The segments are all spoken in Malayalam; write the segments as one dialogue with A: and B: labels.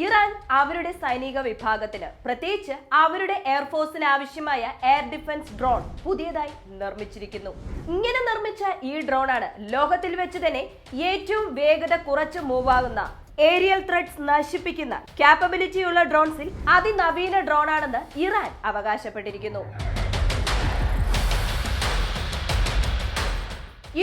A: ഇറാൻ അവരുടെ സൈനിക വിഭാഗത്തിന് പ്രത്യേകിച്ച് അവരുടെ എയർഫോഴ്സിന് ആവശ്യമായ എയർ ഡിഫൻസ് ഡ്രോൺ പുതിയതായി നിർമ്മിച്ചിരിക്കുന്നു. ഇങ്ങനെ നിർമ്മിച്ച ഈ ഡ്രോണാണ് ലോകത്തിൽ വെച്ച് തന്നെ ഏറ്റവും വേഗത കുറച്ച് മൂവ് ആകുന്ന ഏരിയൽ ത്രെഡ്സ് നശിപ്പിക്കുന്ന ക്യാപ്പബിലിറ്റിയുള്ള ഡ്രോൺസിൽ അതിനവീന ഡ്രോണാണെന്ന് ഇറാൻ അവകാശപ്പെട്ടിരിക്കുന്നു.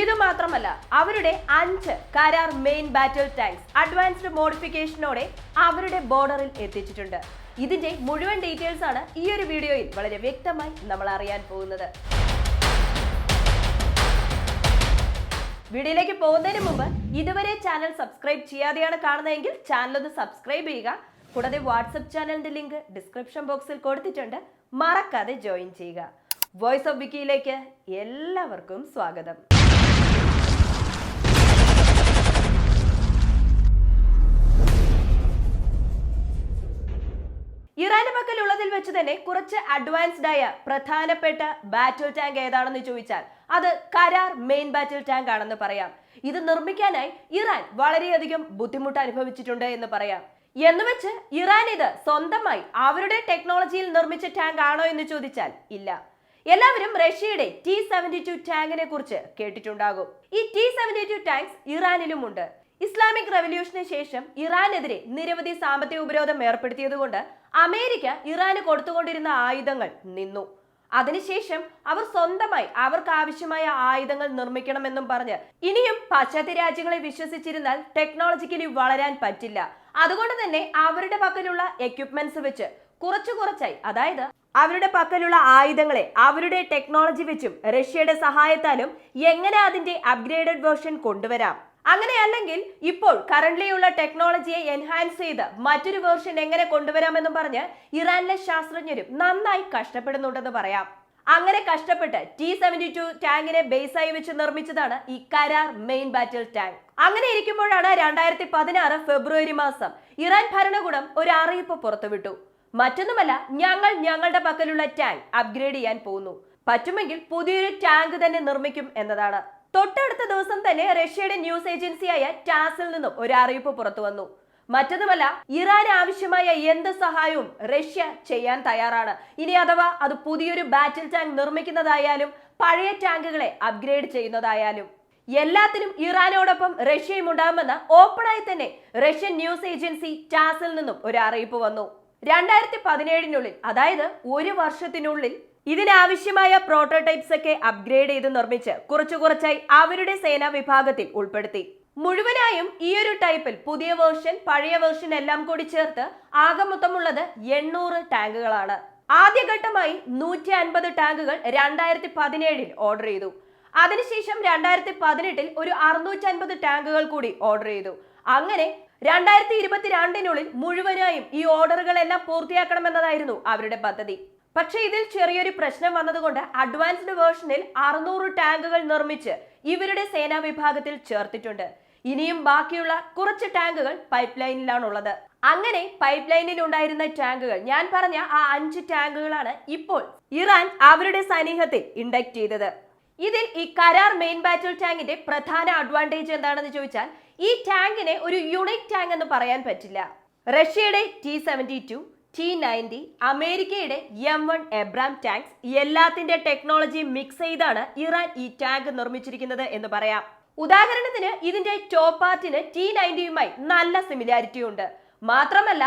A: ഇതുമാത്രമല്ല, അവരുടെ 5 കരാർ മെയിൻ ബാറ്റിൽ ടാങ്ക്സ് അഡ്വാൻസ്ഡ് മോഡിഫിക്കേഷനോടെ അവരുടെ ബോർഡറിൽ എത്തിച്ചിട്ടുണ്ട്. ഇതിന്റെ മുഴുവൻ ഡീറ്റെയിൽസ് ആണ് ഈ ഒരു വീഡിയോയിൽ വളരെ വ്യക്തമായി നമ്മൾ അറിയാൻ പോകുന്നത്. വീഡിയോയിലേക്ക് പോകുന്നതിന് മുമ്പ് ഇതുവരെ ചാനൽ സബ്സ്ക്രൈബ് ചെയ്യാതെയാണ് കാണുന്നതെങ്കിൽ ചാനൽ ഒന്ന് സബ്സ്ക്രൈബ് ചെയ്യുക. കൂടാതെ വാട്സ്ആപ്പ് ചാനലിന്റെ ലിങ്ക് ഡിസ്ക്രിപ്ഷൻ ബോക്സിൽ കൊടുത്തിട്ടുണ്ട്, മറക്കാതെ ജോയിൻ ചെയ്യുക. വോയിസ് ഓഫ് വിക്കിയിലേക്ക് എല്ലാവർക്കും സ്വാഗതം. ഇറാന്റെ പക്കലുള്ളതിൽ വെച്ച് തന്നെ കുറച്ച് അഡ്വാൻസ്ഡ് ആയ പ്രധാനപ്പെട്ട ബാറ്റിൽ ടാങ്ക് ഏതാണെന്ന് ചോദിച്ചാൽ അത് കരാർ മെയിൻ ബാറ്റിൽ ടാങ്ക് ആണെന്ന് പറയാം. ഇത് നിർമ്മിക്കാനായി ഇറാൻ വളരെയധികം ബുദ്ധിമുട്ട് അനുഭവിച്ചിട്ടുണ്ട് എന്ന് പറയാം. എന്നുവെച്ച് ഇറാൻ ഇത് സ്വന്തമായി അവരുടെ ടെക്നോളജിയിൽ നിർമ്മിച്ച ടാങ്ക് ആണോ എന്ന് ചോദിച്ചാൽ ഇല്ല. എല്ലാവരും റഷ്യയുടെ T-72 ടാങ്കിനെ കുറിച്ച് കേട്ടിട്ടുണ്ടാകും. ഈ T-72 ടാങ്ക്സ് ഇറാനിലുമുണ്ട്. ഇസ്ലാമിക് റവല്യൂഷന് ശേഷം ഇറാനെതിരെ നിരവധി സാമ്പത്തിക ഉപരോധം ഏർപ്പെടുത്തിയതുകൊണ്ട് അമേരിക്ക ഇറാന് കൊടുത്തുകൊണ്ടിരുന്ന ആയുധങ്ങൾ നിന്നു. അതിനുശേഷം അവർ സ്വന്തമായി അവർക്ക് ആവശ്യമായ ആയുധങ്ങൾ നിർമ്മിക്കണമെന്നും പറഞ്ഞ് ഇനിയും പാശ്ചാത്യ രാജ്യങ്ങളെ വിശ്വസിച്ചിരുന്നാൽ ടെക്നോളജിക്കലി വളരാൻ പറ്റില്ല. അതുകൊണ്ട് തന്നെ അവരുടെ പക്കലുള്ള എക്യുപ്മെന്റ്സ് വെച്ച് കുറച്ചായി, അതായത് അവരുടെ പക്കലുള്ള ആയുധങ്ങളെ അവരുടെ ടെക്നോളജി വെച്ചും റഷ്യയുടെ സഹായത്താലും എങ്ങനെ അതിന്റെ അപ്ഗ്രേഡഡ് വേർഷൻ കൊണ്ടുവരാം, അങ്ങനെയല്ലെങ്കിൽ ഇപ്പോൾ കറന്റ്ലി ഉള്ള ടെക്നോളജിയെ എൻഹാൻസ് ചെയ്ത് മറ്റൊരു വേർഷൻ എങ്ങനെ കൊണ്ടുവരാമെന്നും പറഞ്ഞ് ഇറാനിലെ ശാസ്ത്രജ്ഞരും നന്നായി കഷ്ടപ്പെടുന്നുണ്ടെന്ന് പറയാം. അങ്ങനെ കഷ്ടപ്പെട്ട് T-72 ടാങ്കിനെ ബേസായി വെച്ച് നിർമ്മിച്ചതാണ് ഈ കരാർ മെയിൻ ബാറ്റിൽ ടാങ്ക്. അങ്ങനെ ഇരിക്കുമ്പോഴാണ് 2016 ഫെബ്രുവരി മാസം ഇറാൻ ഭരണകൂടം ഒരു അറിയിപ്പ് പുറത്തുവിട്ടു. മറ്റൊന്നുമല്ല, ഞങ്ങളുടെ പക്കലുള്ള ടാങ്ക് അപ്ഗ്രേഡ് ചെയ്യാൻ പോകുന്നു, പറ്റുമെങ്കിൽ പുതിയൊരു ടാങ്ക് തന്നെ നിർമ്മിക്കും എന്നതാണ്. തൊട്ടടുത്ത ദിവസം തന്നെ റഷ്യയുടെ ന്യൂസ് ഏജൻസിയായ ടാസിൽ നിന്നും ഒരു അറിയിപ്പ് പുറത്തു വന്നു. മറ്റൊന്നുമല്ല, ഇറാൻ ആവശ്യമായ എന്ത് സഹായവും റഷ്യ ചെയ്യാൻ തയ്യാറാണ്. ഇനി അഥവാ അത് പുതിയൊരു ബാറ്റിൽ ടാങ്ക് നിർമ്മിക്കുന്നതായാലും പഴയ ടാങ്കുകളെ അപ്ഗ്രേഡ് ചെയ്യുന്നതായാലും എല്ലാത്തിനും ഇറാനോടൊപ്പം റഷ്യയും ഉണ്ടാകുമെന്ന് ഓപ്പണായി തന്നെ റഷ്യൻ ന്യൂസ് ഏജൻസി ടാസിൽ നിന്നും ഒരു അറിയിപ്പ് വന്നു. 2017 അതായത് ഒരു വർഷത്തിനുള്ളിൽ ഇതിനാവശ്യമായ പ്രോട്ടോടൈപ്സ് ഒക്കെ അപ്ഗ്രേഡ് ചെയ്ത് നിർമ്മിച്ച് കുറച്ചായി അവരുടെ സേനാ വിഭാഗത്തിൽ ഉൾപ്പെടുത്തി. മുഴുവനായും ഈ ഒരു ടൈപ്പിൽ പുതിയ വേർഷൻ പഴയ വേർഷൻ എല്ലാം കൂടി ചേർത്ത് ആകെ മൊത്തമുള്ളത് 800 ടാങ്കുകളാണ്. ആദ്യഘട്ടമായി 150 ടാങ്കുകൾ 2017 ഓർഡർ ചെയ്തു. അതിനുശേഷം 2018 ഒരു 650 ടാങ്കുകൾ കൂടി ഓർഡർ ചെയ്തു. അങ്ങനെ 2022 മുഴുവനായും ഈ ഓർഡറുകളെല്ലാം പൂർത്തിയാക്കണമെന്നതായിരുന്നു അവരുടെ പദ്ധതി. പക്ഷെ ഇതിൽ ചെറിയൊരു പ്രശ്നം വന്നതുകൊണ്ട് അഡ്വാൻസ്ഡ് വേർഷനിൽ 600 ടാങ്കുകൾ നിർമ്മിച്ച് ഇവരുടെ സേനാ വിഭാഗത്തിൽ ചേർത്തിട്ടുണ്ട്. ഇനിയും ബാക്കിയുള്ള കുറച്ച് ടാങ്കുകൾ പൈപ്പ് ലൈനിലാണുള്ളത്. അങ്ങനെ പൈപ്പ് ലൈനിൽ ഉണ്ടായിരുന്ന ടാങ്കുകൾ, ഞാൻ പറഞ്ഞ ആ 5 ടാങ്കുകളാണ് ഇപ്പോൾ ഇറാൻ അവരുടെ സൈനികത്തിൽ ഇൻഡക്ട് ചെയ്തത്. ഇതിൽ ഈ കരാർ മെയിൻ ബാറ്റിൽ ടാങ്കിന്റെ പ്രധാന അഡ്വാൻറ്റേജ് എന്താണെന്ന് ചോദിച്ചാൽ ഈ ടാങ്കിനെ ഒരു യൂണിക് ടാങ്ക് എന്ന് പറയാൻ പറ്റില്ല. റഷ്യയുടെ T-72, T-90, അമേരിക്കയുടെ M1 എബ്രാം ടാങ്ക്സ് എല്ലാത്തിന്റെ ടെക്നോളജി മിക്സ് ചെയ്താണ് ഇറാൻ ഈ ടാങ്ക് നിർമ്മിച്ചിരിക്കുന്നത് എന്ന് പറയാം. ഉദാഹരണത്തിന് ഇതിന്റെ ടോപ്പ് പാർട്ടിന് T-90യുമായി നല്ല സിമിലാരിറ്റി ഉണ്ട്. മാത്രമല്ല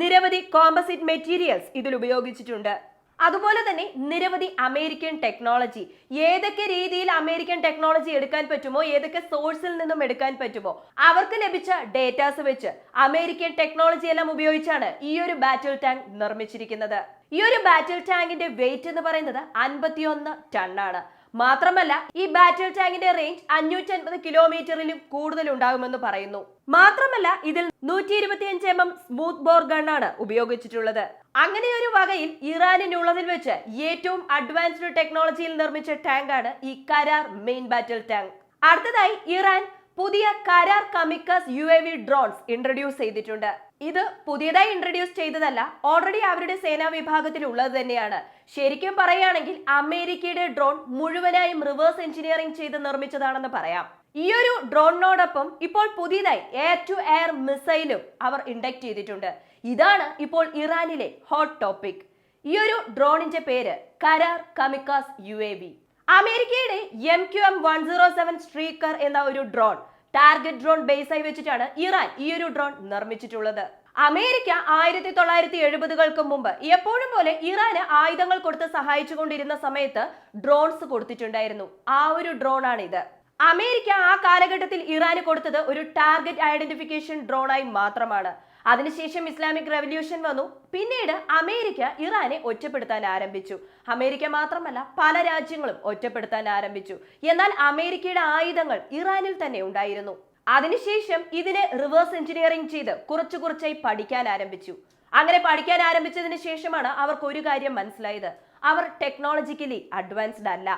A: നിരവധി കോമ്പസിറ്റ് മെറ്റീരിയൽസ് ഇതിൽ ഉപയോഗിച്ചിട്ടുണ്ട്. അതുപോലെ തന്നെ നിരവധി അമേരിക്കൻ ടെക്നോളജി, ഏതൊക്കെ രീതിയിൽ അമേരിക്കൻ ടെക്നോളജി എടുക്കാൻ പറ്റുമോ, ഏതൊക്കെ സോഴ്സിൽ നിന്നും എടുക്കാൻ പറ്റുമോ അവർക്ക് ലഭിച്ച ഡേറ്റാസ് വെച്ച് അമേരിക്കൻ ടെക്നോളജി എല്ലാം ഉപയോഗിച്ചാണ് ഈ ഒരു ബാറ്റിൽ ടാങ്ക് നിർമ്മിച്ചിരിക്കുന്നത്. ഈ ഒരു ബാറ്റിൽ ടാങ്കിന്റെ വെയിറ്റ് എന്ന് പറയുന്നത് 51 ടണ്ണാണ്. മാത്രമല്ല ഈ ബാറ്റിൽ ടാങ്കിന്റെ റേഞ്ച് 550 കിലോമീറ്ററിലും കൂടുതൽ ഉണ്ടാകുമെന്ന് പറയുന്നു. മാത്രമല്ല ഇതിൽ 125 mm സ്മൂത്ത് ബോർ ഗണ്ണാണ് ഉപയോഗിച്ചിട്ടുള്ളത്. അങ്ങനെ ഒരു വകയിൽ ഇറാനിനുള്ളതിൽ വെച്ച് ഏറ്റവും അഡ്വാൻസ്ഡ് ടെക്നോളജിയിൽ നിർമ്മിച്ച ടാങ്കാണ് ഈ കരാർ മെയിൻ ബാറ്റിൽ ടാങ്ക്. അടുത്തതായി ഇറാൻ പുതിയ കരാർ കമിക്കാസ് UAV ഡ്രോൺസ് ഇൻട്രൊഡ്യൂസ് ചെയ്തിട്ടുണ്ട്. ഇത് പുതിയതായി ഇൻട്രൊഡ്യൂസ് ചെയ്തതല്ല, ഓൾറെഡി അവരുടെ സേനാ വിഭാഗത്തിൽ ഉള്ളത് തന്നെയാണ്. ശരിക്കും പറയുകയാണെങ്കിൽ അമേരിക്കയുടെ ഡ്രോൺ മുഴുവനായും റിവേഴ്സ് എഞ്ചിനീയറിംഗ് ചെയ്ത് നിർമ്മിച്ചതാണെന്ന് പറയാം. ഈ ഒരു ഡ്രോണിനോടൊപ്പം ഇപ്പോൾ പുതിയതായി എയർ ടു എയർ മിസൈലും അവർ ഇൻഡക്ട് ചെയ്തിട്ടുണ്ട്. ഇതാണ് ഇപ്പോൾ ഇറാനിലെ ഹോട്ട് ടോപ്പിക്. ഈ ഒരു ഡ്രോണിന്റെ പേര് കരാർ കമിക്കാസ് UAV. അമേരിക്കയുടെ MQM-107 സ്ട്രീക്കർ എന്ന ഒരു ഡ്രോൺ ടാർഗറ്റ് ഡ്രോൺ ബേസായി വെച്ചിട്ടാണ് ഇറാൻ ഈ ഒരു ഡ്രോൺ നിർമ്മിച്ചിട്ടുള്ളത്. അമേരിക്ക 1970-കൾക്ക് മുമ്പ് എപ്പോഴും പോലെ ഇറാന് ആയുധങ്ങൾ കൊടുത്ത് സഹായിച്ചുകൊണ്ടിരുന്ന സമയത്ത് ഡ്രോൺസ് കൊടുത്തിട്ടുണ്ടായിരുന്നു. ആ ഒരു ഡ്രോൺ ആണ് ഇത്. അമേരിക്ക ആ കാലഘട്ടത്തിൽ ഇറാന് കൊടുത്തത് ഒരു ടാർഗറ്റ് ഐഡന്റിഫിക്കേഷൻ ഡ്രോണായി മാത്രമാണ്. അതിനുശേഷം ഇസ്ലാമിക് റെവല്യൂഷൻ വന്നു. പിന്നീട് അമേരിക്ക ഇറാനെ ഒറ്റപ്പെടുത്താൻ ആരംഭിച്ചു. അമേരിക്ക മാത്രമല്ല, പല രാജ്യങ്ങളും ഒറ്റപ്പെടുത്താൻ ആരംഭിച്ചു. എന്നാൽ അമേരിക്കയുടെ ആയുധങ്ങൾ ഇറാനിൽ തന്നെ ഉണ്ടായിരുന്നു. അതിനുശേഷം ഇതിനെ റിവേഴ്സ് എഞ്ചിനീയറിംഗ് ചെയ്ത് കുറച്ചായി പഠിക്കാൻ ആരംഭിച്ചു. അങ്ങനെ പഠിക്കാൻ ആരംഭിച്ചതിന് ശേഷമാണ് അവർക്ക് ഒരു കാര്യം മനസ്സിലായത്: അവർ ടെക്നോളജിക്കലി അഡ്വാൻസ്ഡ് അല്ല.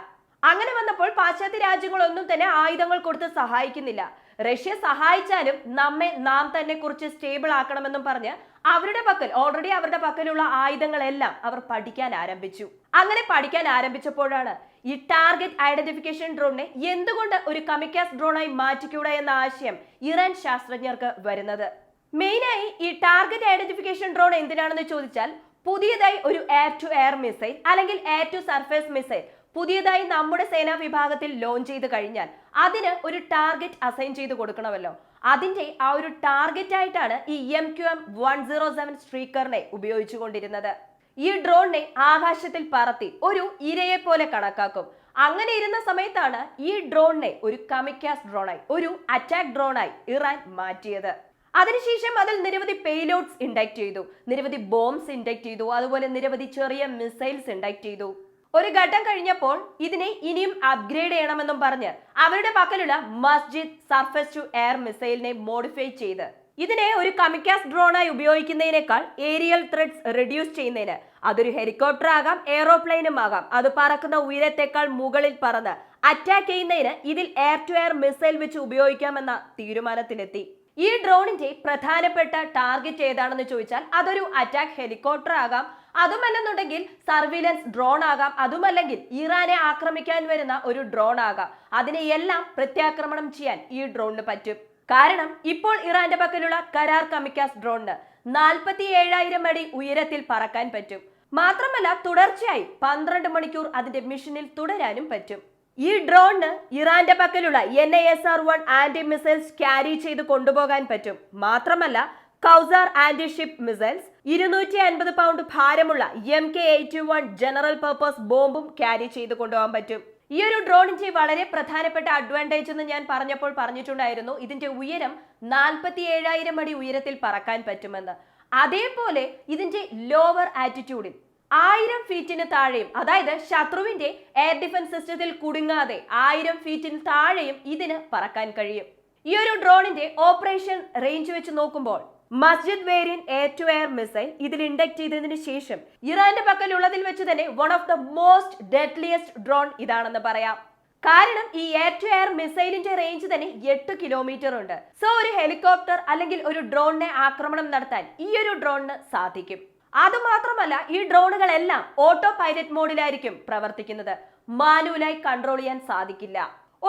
A: അങ്ങനെ വന്നപ്പോൾ പാശ്ചാത്യ രാജ്യങ്ങളൊന്നും തന്നെ ആയുധങ്ങൾ കൊടുത്ത് സഹായിക്കുന്നില്ല. റഷ്യ സഹായിച്ചാലും നാം തന്നെ കുറച്ച് സ്റ്റേബിൾ ആക്കണമെന്നും പറഞ്ഞ് അവരുടെ പക്കലുള്ള ആയുധങ്ങളെല്ലാം അവർ പഠിക്കാൻ ആരംഭിച്ചു. അങ്ങനെ പഠിക്കാൻ ആരംഭിച്ചപ്പോഴാണ് ഈ ടാർഗറ്റ് ഐഡന്റിഫിക്കേഷൻ ഡ്രോണിനെ എന്തുകൊണ്ട് ഒരു കമിക്കാസ് ഡ്രോണായി മാറ്റിക്കൂടാ എന്ന ആശയം ഇറാൻ ശാസ്ത്രജ്ഞർക്ക് വരുന്നത്. മെയിനായി ഈ ടാർഗറ്റ് ഐഡന്റിഫിക്കേഷൻ ഡ്രോൺ എന്തിനാണെന്ന് ചോദിച്ചാൽ, പുതിയതായി ഒരു എയർ ടു എയർ മിസൈൽ അല്ലെങ്കിൽ എയർ ടു സർഫേസ് മിസൈൽ പുതിയതായി നമ്മുടെ സേനാ വിഭാഗത്തിൽ ലോഞ്ച് ചെയ്ത് കഴിഞ്ഞാൽ അതിന് ഒരു ടാർഗറ്റ് അസൈൻ ചെയ്ത് കൊടുക്കണമല്ലോ. അതിന്റെ ആ ഒരു ടാർഗറ്റ് ആയിട്ടാണ് ഈ MQM-107 സ്ട്രീക്കറിനെ ഉപയോഗിച്ചുകൊണ്ടിരുന്നത്. ഈ ഡ്രോണിനെ ആകാശത്തിൽ പറത്തി ഒരു ഇരയെ പോലെ കണക്കാക്കും. അങ്ങനെ ഇരുന്ന സമയത്താണ് ഈ ഡ്രോണിനെ ഒരു കമിക്കാസ് ഡ്രോണായി, ഒരു അറ്റാക്ക് ഡ്രോണായി ഇറാൻ മാറ്റിയത്. അതിനുശേഷം അതിൽ നിരവധി പേലോഡ്സ് ഇൻഡക്ട് ചെയ്തു, നിരവധി ബോംബ്സ് ഇൻഡക്ട് ചെയ്തു, അതുപോലെ നിരവധി ചെറിയ മിസൈൽസ് ഇൻഡക്ട് ചെയ്തു. ഒരു ഘട്ടം കഴിഞ്ഞപ്പോൾ ഇതിനെ ഇനിയും അപ്ഗ്രേഡ് ചെയ്യണമെന്നും പറഞ്ഞ് അവരുടെ പക്കലുള്ള മസ്ജിദ് സർഫസ് ടു എയർ മിസൈലിനെ മോഡിഫൈ ചെയ്ത് ഇതിനെ ഒരു കമിക്കാസ് ഡ്രോണായി ഉപയോഗിക്കുന്നതിനേക്കാൾ ഏരിയൽ ത്രെഡ്സ് റെഡ്യൂസ് ചെയ്യുന്നതിന്, അതൊരു ഹെലികോപ്റ്റർ ആകാം, എയ്റോപ്ലെയിനും ആകാം, അത് പറക്കുന്ന ഉയരത്തെക്കാൾ മുകളിൽ പറന്ന് അറ്റാക്ക് ചെയ്യുന്നതിന് ഇതിൽ എയർ ടു എയർ മിസൈൽ വെച്ച് ഉപയോഗിക്കാമെന്ന തീരുമാനത്തിലെത്തി. ഈ ഡ്രോണിന്റെ പ്രധാനപ്പെട്ട ടാർഗറ്റ് ഏതാണെന്ന് ചോദിച്ചാൽ അതൊരു അറ്റാക്ക് ഹെലികോപ്റ്റർ ആകാം, അതുമല്ലെന്നുണ്ടെങ്കിൽ സർവീലൻസ് ഡ്രോൺ ആകാം, അതുമല്ലെങ്കിൽ ഇറാനെ ആക്രമിക്കാൻ വരുന്ന ഒരു ഡ്രോൺ ആകാം. അതിനെയെല്ലാം പ്രത്യാക്രമണം ചെയ്യാൻ ഈ ഡ്രോണിന് പറ്റും. കാരണം ഇപ്പോൾ ഇറാന്റെ പക്കലുള്ള കരാർ കമിക്കാസ് ഡ്രോണിന് 47,000 അടി ഉയരത്തിൽ പറക്കാൻ പറ്റും. മാത്രമല്ല തുടർച്ചയായി 12 മണിക്കൂർ അതിന്റെ മിഷനിൽ തുടരാനും പറ്റും. ഈ ഡ്രോണിന് ഇറാന്റെ പക്കലുള്ള NASR-1 ആന്റി മിസൈൽസ് ക്യാരി ചെയ്ത് കൊണ്ടുപോകാൻ പറ്റും. മാത്രമല്ല കൗസാർ ആന്റി ഷിപ്പ് മിസൈൽസ്, 250 പൗണ്ട് ഭാരമുള്ള MK-81 ജനറൽ പർപ്പസ് ബോംബും ക്യാരി ചെയ്ത് കൊണ്ടുപോകാൻ പറ്റും. ഈ ഒരു ഡ്രോണിന്റെ വളരെ പ്രധാനപ്പെട്ട അഡ്വാൻറ്റേജ് എന്ന് ഞാൻ പറഞ്ഞിട്ടുണ്ടായിരുന്നു, ഇതിന്റെ ഉയരം 47,000 അടി ഉയരത്തിൽ പറക്കാൻ പറ്റുമെന്ന്. അതേപോലെ ഇതിന്റെ ലോവർ ആറ്റിറ്റ്യൂഡിൽ 1000 ഫീറ്റിന് താഴെയും, അതായത് ശത്രുവിന്റെ എയർ ഡിഫൻസ് സിസ്റ്റത്തിൽ കുടുങ്ങാതെ 1000 ഫീറ്റിന് താഴെയും ഇതിന് പറക്കാൻ കഴിയും. ഈ ഒരു ഡ്രോണിന്റെ ഓപ്പറേഷൻ റേഞ്ച് വെച്ച് നോക്കുമ്പോൾ മസ്ജിദ് variant air to air missile ഇതിൽ ഇൻഡക്ട് ചെയ്തതിനു ശേഷം ഇറാന്റെ പക്കലുള്ളതിൽ വെച്ച് തന്നെ one of the most deadliest drone ഇതാണെന്ന് പറയാം. കാരണം ഈ എയർ ടു എയർ മിസൈലിന്റെ റേഞ്ച് തന്നെ 8 കിലോമീറ്റർ ഉണ്ട്. സോ ഒരു ഹെലികോപ്റ്റർ അല്ലെങ്കിൽ ഒരു ഡ്രോണിനെ ആക്രമണം നടത്താൻ ഈ ഒരു ഡ്രോണിന് സാധിക്കും. അതുമാത്രമല്ല ഈ ഡ്രോണുകളെല്ലാം ഓട്ടോ പൈലറ്റ് മോഡിലായിരിക്കും പ്രവർത്തിക്കുന്നത്. മാനുവലായി കൺട്രോൾ ചെയ്യാൻ സാധിക്കില്ല.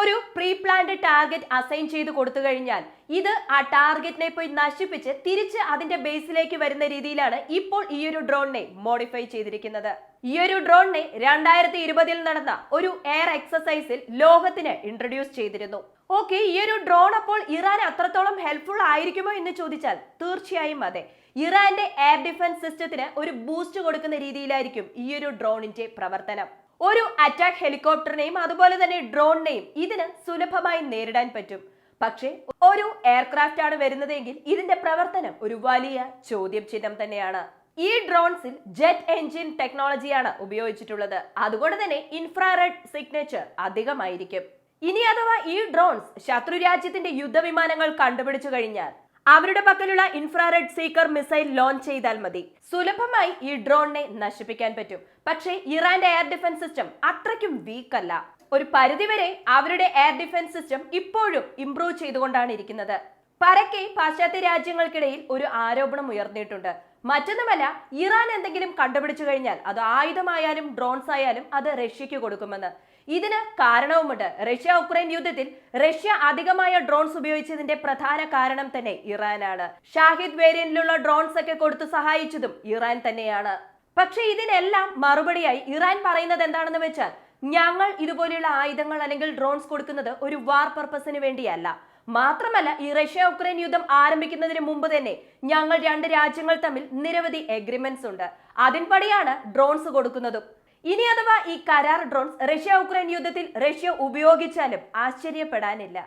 A: ഒരു പ്രീ പ്ലാൻഡ് ടാർഗറ്റ് അസൈൻ ചെയ്ത് കൊടുത്തു കഴിഞ്ഞാൽ ഇത് ആ ടാർഗറ്റിനെ പോയി നശിപ്പിച്ച് തിരിച്ച് അതിന്റെ ബേസിലേക്ക് വരുന്ന രീതിയിലാണ് ഇപ്പോൾ ഈ ഒരു ഡ്രോണിനെ മോഡിഫൈ ചെയ്തിരിക്കുന്നത്. ഈ ഒരു ഡ്രോണിനെ 2020 നടന്ന ഒരു എയർ എക്സസൈസിൽ ലോകത്തിന് ഇൻട്രൊഡ്യൂസ് ചെയ്തിരുന്നു. ഓക്കെ, ഈ ഒരു ഡ്രോൺ അപ്പോൾ ഇറാൻ അത്രത്തോളം ഹെൽപ്ഫുൾ ആയിരിക്കുമോ എന്ന് ചോദിച്ചാൽ തീർച്ചയായും അതെ. ഇറാന്റെ എയർ ഡിഫൻസ് സിസ്റ്റത്തിന് ഒരു ബൂസ്റ്റ് കൊടുക്കുന്ന രീതിയിലായിരിക്കും ഈ ഒരു ഡ്രോണിന്റെ പ്രവർത്തനം. ഒരു അറ്റാക്ക് ഹെലികോപ്റ്ററിനെയും അതുപോലെ തന്നെ ഡ്രോണിനെയും ഇതിന് സുലഭമായി നേരിടാൻ പറ്റും. പക്ഷേ ഒരു എയർക്രാഫ്റ്റ് ആണ് വരുന്നതെങ്കിൽ ഇതിന്റെ പ്രവർത്തനം ഒരു വലിയ ചോദ്യം ചിഹ്നം തന്നെയാണ്. ഈ ഡ്രോൺസിൽ ജെറ്റ് എഞ്ചിൻ ടെക്നോളജിയാണ് ഉപയോഗിച്ചിട്ടുള്ളത്. അതുകൊണ്ട് തന്നെ ഇൻഫ്രാറെഡ് സിഗ്നേച്ചർ അധികമായിരിക്കും. ഇനി അഥവാ ഈ ഡ്രോൺസ് ശത്രു രാജ്യത്തിന്റെ യുദ്ധവിമാനങ്ങൾ കണ്ടുപിടിച്ചു കഴിഞ്ഞാൽ അവരുടെ പക്കലുള്ള ഇൻഫ്രാറെഡ് സീക്കർ മിസൈൽ ലോഞ്ച് ചെയ്താൽ മതി, സുലഭമായി ഈ ഡ്രോണിനെ നശിപ്പിക്കാൻ പറ്റും. പക്ഷേ ഇറാന്റെ എയർ ഡിഫൻസ് സിസ്റ്റം അത്രയ്ക്കും വീക്ക് അല്ല. ഒരു പരിധിവരെ അവരുടെ എയർ ഡിഫൻസ് സിസ്റ്റം ഇപ്പോഴും ഇംപ്രൂവ് ചെയ്തുകൊണ്ടാണ് ഇരിക്കുന്നത്. പരക്കെ പാശ്ചാത്യ രാജ്യങ്ങൾക്കിടയിൽ ഒരു ആരോപണം ഉയർന്നിട്ടുണ്ട്. മറ്റൊന്നുമല്ല, ഇറാൻ എന്തെങ്കിലും കണ്ടുപിടിച്ചു കഴിഞ്ഞാൽ അത് ആയുധമായാലും ഡ്രോൺസ് ആയാലും അത് റഷ്യക്ക് കൊടുക്കുമെന്ന്. ഇതിന് കാരണവുമുണ്ട്. റഷ്യ ഉക്രൈൻ യുദ്ധത്തിൽ റഷ്യ അധികമായ ഡ്രോൺസ് ഉപയോഗിച്ചതിന്റെ പ്രധാന കാരണം തന്നെ ഇറാനാണ്. ഷാഹിദ് വേരിയന്റിലുള്ള ഡ്രോൺസ് ഒക്കെ കൊടുത്തു സഹായിച്ചതും ഇറാൻ തന്നെയാണ്. പക്ഷെ ഇതിനെല്ലാം മറുപടിയായി ഇറാൻ പറയുന്നത് എന്താണെന്ന് വെച്ചാൽ, ഞങ്ങൾ ഇതുപോലെയുള്ള ആയുധങ്ങൾ അല്ലെങ്കിൽ ഡ്രോൺസ് കൊടുക്കുന്നത് ഒരു വാർ പർപ്പസിന് വേണ്ടിയല്ല. മാത്രമല്ല, ഈ റഷ്യ ഉക്രൈൻ യുദ്ധം ആരംഭിക്കുന്നതിന് മുമ്പ് തന്നെ ഞങ്ങൾ രണ്ട് രാജ്യങ്ങൾ തമ്മിൽ നിരവധി എഗ്രിമെന്റ്സ് ഉണ്ട്. അതിൻപടിയാണ് ഡ്രോൺസ് കൊടുക്കുന്നതും. ഇനി അഥവാ ഈ കരാർ ഡ്രോൺസ് റഷ്യ ഉക്രൈൻ യുദ്ധത്തിൽ റഷ്യ ഉപയോഗിച്ചാലും ആശ്ചര്യപ്പെടാനില്ല.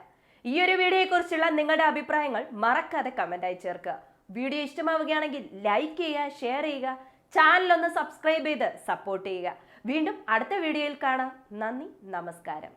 A: ഈ ഒരു വീഡിയോയെ കുറിച്ചുള്ള നിങ്ങളുടെ അഭിപ്രായങ്ങൾ മറക്കാതെ കമന്റായി ചേർക്കുക. വീഡിയോ ഇഷ്ടമാവുകയാണെങ്കിൽ ലൈക്ക് ചെയ്യുക, ഷെയർ ചെയ്യുക, ചാനൽ ഒന്ന് സബ്സ്ക്രൈബ് ചെയ്ത് സപ്പോർട്ട് ചെയ്യുക. വീണ്ടും അടുത്ത വീഡിയോയിൽ കാണാം. നന്ദി, നമസ്കാരം.